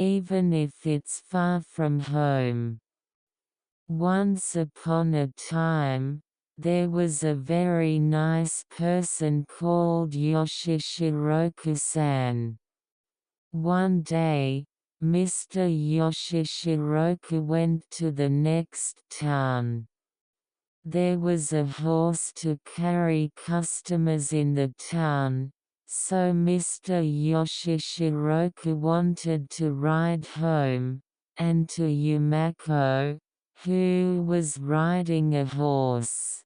even if it's far from home. Once upon a time, there was a very nice person called Yoshishiro-san. One day, Mr. Yoshishiro went to the next town. There was a horse to carry customers in the town, so Mr. Yoshishiro wanted to ride home, and to Yumako, who was riding a horse.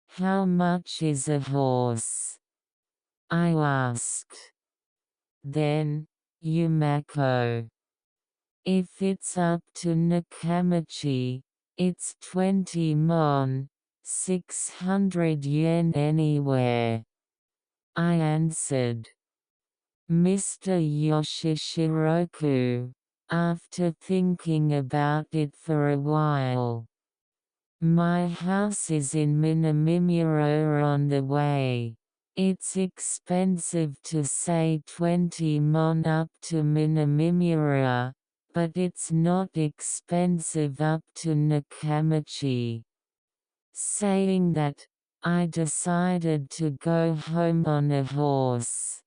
"How much is a horse?" I asked. Then, Yumako. "If it's up to Nakamichi, it's 20 mon, 600 yen anywhere," I answered. Mr. Yoshishiro, after thinking about it for a while. "My house is in Minamimura on the way. It's expensive to say 20 mon up to Minamimura, but it's not expensive up to Nakamichi." Saying that, I decided to go home on a horse.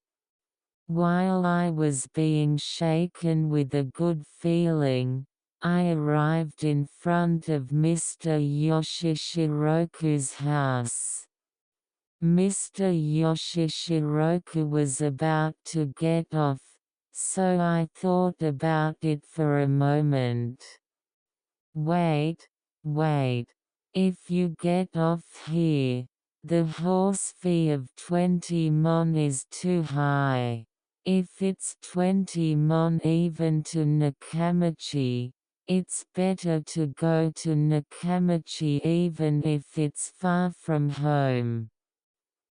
While I was being shaken with a good feeling, I arrived in front of Mr. Yoshishiro-ku's house. Mr. Yoshishiro was about to get off, so I thought about it for a moment. Wait, if you get off here, the horse fee of 20 mon is too high. If it's 20 mon even to Nakamichi, it's better to go to Nakamichi even if it's far from home.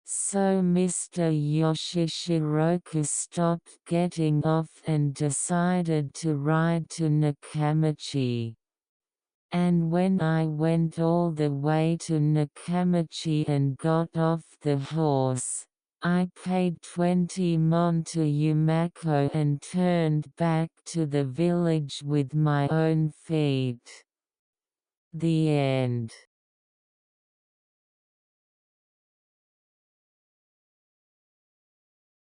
So Mr. Yoshishiro stopped getting off and decided to ride to Nakamichi. And when I went all the way to Nakamichi and got off the horse, I paid 20 mon to Yumako and turned back to the village with my own feet. The end.